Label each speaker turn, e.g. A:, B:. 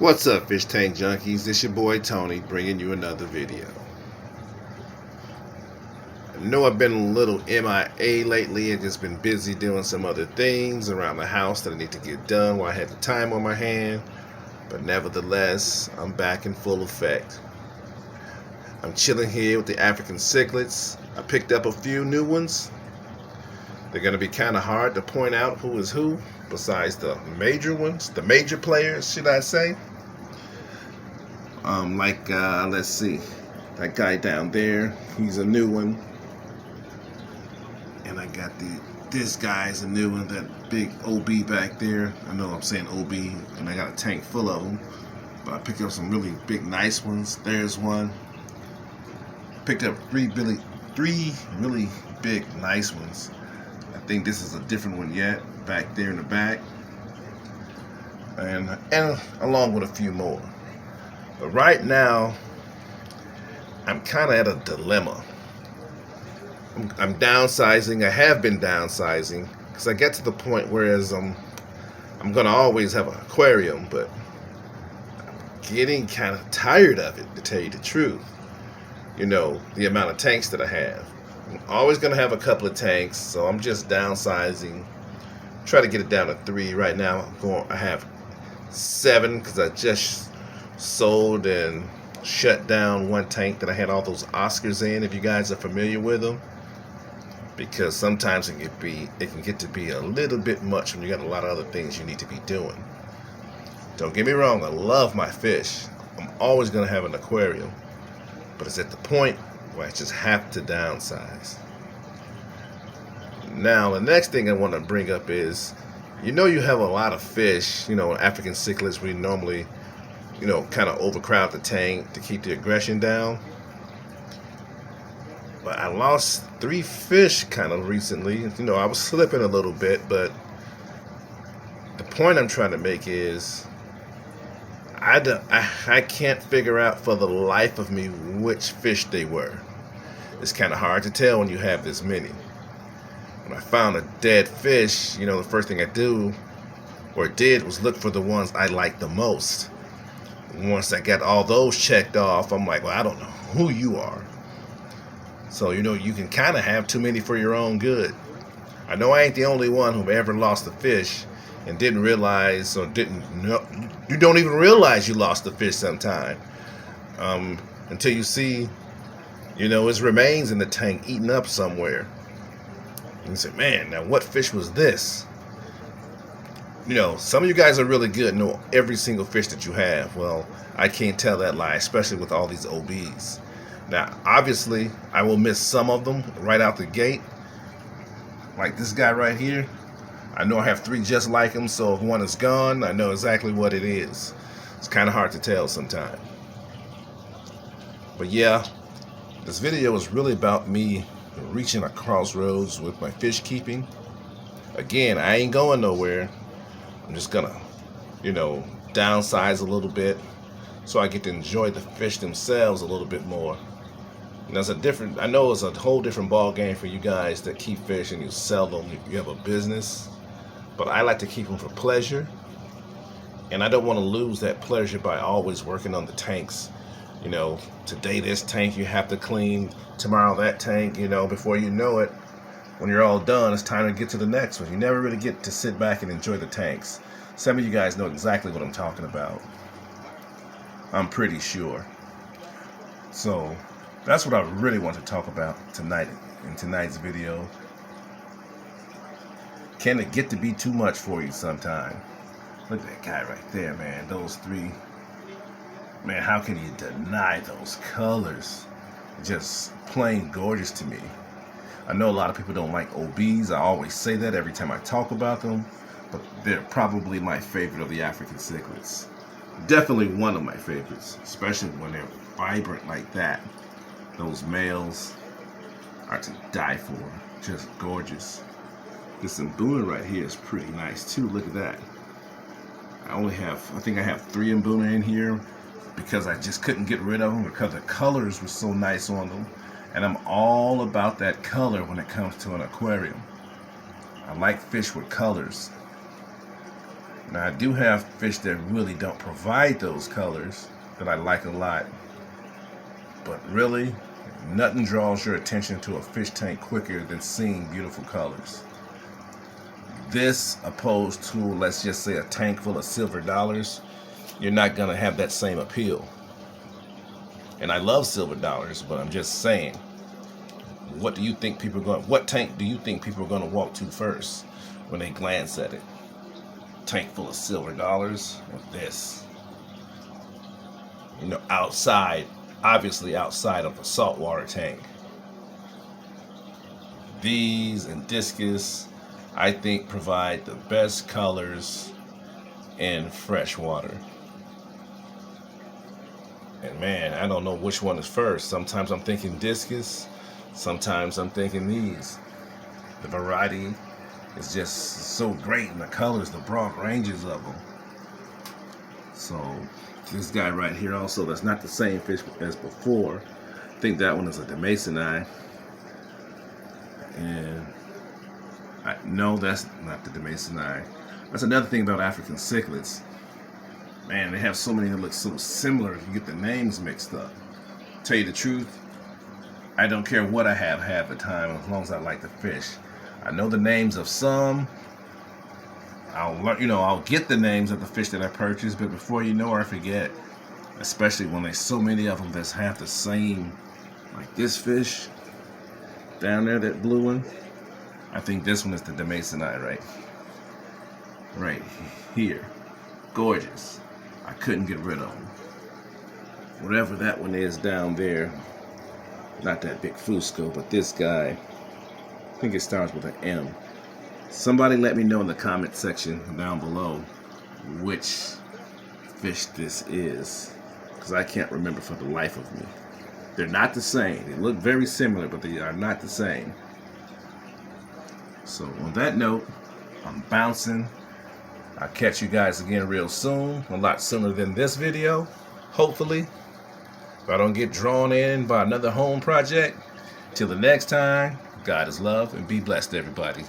A: What's up, fish tank junkies? This your boy Tony bringing you another video. I know I've been a little MIA lately and just been busy doing some other things around the house that I need to get done while I had the time on my hand. But nevertheless, I'm back in full effect. I'm chilling here with the African cichlids. I picked up a few new ones. They're going to be kind of hard to point out who is who besides the major ones, the major players, should I say. Let's see, that guy down there, he's a new one, and I got this guy's a new one, that big OB back there. I know I'm saying OB, and I got a tank full of them, but I picked up some really big, nice ones. There's one. Picked up three really big, nice ones. I think this is a different one yet, back there in the back, and along with a few more. But right now, I'm kind of at a dilemma. I'm downsizing. I have been downsizing because I get to the point whereas I'm gonna always have an aquarium, but I'm getting kind of tired of it, to tell you the truth. You know, the amount of tanks that I have. I'm always gonna have a couple of tanks, so I'm just downsizing. Try to get it down to 3 right now. I have 7 because I just sold and shut down one tank that I had all those Oscars in, if you guys are familiar with them, because sometimes it can get to be a little bit much when you got a lot of other things you need to be doing. Don't get me wrong, I love my fish. I'm always going to have an aquarium, but it's at the point where I just have to downsize. Now the next thing I want to bring up is, you have a lot of fish, African cichlids, we normally kind of overcrowd the tank to keep the aggression down. But I lost 3 fish kind of recently. I was slipping a little bit, but the point I'm trying to make is I can't figure out for the life of me which fish they were. It's kind of hard to tell when you have this many. When I found a dead fish, the first thing I did was look for the ones I liked the most. Once I got all those checked off, I'm like, well, I don't know who you are. So, you can kind of have too many for your own good. I know I ain't the only one who ever lost a fish and didn't realize, or didn't know. You don't even realize you lost the fish sometime until you see, its remains in the tank eaten up somewhere. And you say, man, now what fish was this? Some of you guys are really good, know every single fish that you have. Well, I can't tell that lie, especially with all these OBs. Now, obviously, I will miss some of them right out the gate. Like this guy right here. I know I have 3 just like him, so if one is gone, I know exactly what it is. It's kind of hard to tell sometimes. But yeah, this video is really about me reaching a crossroads with my fish keeping. Again, I ain't going nowhere. I'm just gonna, downsize a little bit so I get to enjoy the fish themselves a little bit more. And I know it's a whole different ball game for you guys that keep fish and you sell them. You have a business, but I like to keep them for pleasure, and I don't want to lose that pleasure by always working on the tanks. Today this tank you have to clean, tomorrow that tank. Before you know it, when you're all done, it's time to get to the next one. You never really get to sit back and enjoy the tanks. Some of you guys know exactly what I'm talking about. I'm pretty sure. So that's what I really want to talk about tonight in tonight's video. Can it get to be too much for you sometime? Look at that guy right there, man. Those 3. Man, how can you deny those colors? Just plain gorgeous to me. I know a lot of people don't like OBs. I always say that every time I talk about them, but they're probably my favorite of the African cichlids. Definitely one of my favorites, especially when they're vibrant like that. Those males are to die for. Just gorgeous. This Mbuna right here is pretty nice too. Look at that. I think I have 3 Mbuna in here because I just couldn't get rid of them because the colors were so nice on them. And I'm all about that color when it comes to an aquarium. I like fish with colors. Now I do have fish that really don't provide those colors that I like a lot, but really nothing draws your attention to a fish tank quicker than seeing beautiful colors. This opposed to, let's just say, a tank full of silver dollars, you're not gonna have that same appeal. And I love silver dollars, but I'm just saying, what do you think people are going? What tank do you think people are going to walk to first when they glance at it? Tank full of silver dollars, or this? You know, outside, obviously outside of a saltwater tank. These and discus, I think, provide the best colors in freshwater. And man, I don't know which one is first. Sometimes I'm thinking discus, sometimes I'm thinking these. The variety is just so great, and the colors, the broad ranges of them. So this guy right here also, that's not the same fish as before. I think that one is a Demasoni. And no, that's not the Demasoni. That's another thing about African cichlids. Man, they have so many that look so similar, you get the names mixed up. Tell you the truth, I don't care what I have half the time as long as I like the fish. I know the names of some. I'll learn, I'll get the names of the fish that I purchased, but before you know it, I forget. Especially when there's so many of them that have the same, like this fish down there, that blue one. I think this one is the Demasoni, right here. Gorgeous. I couldn't get rid of them. Whatever that one is down there, not that big Fusco, but this guy, I think it starts with an M. Somebody let me know in the comment section down below which fish this is, because I can't remember for the life of me. They're not the same. They look very similar, but they are not the same. So on that note, I'm bouncing. I'll catch you guys again real soon, a lot sooner than this video, hopefully. If I don't get drawn in by another home project. Till the next time, God is love, and be blessed, everybody.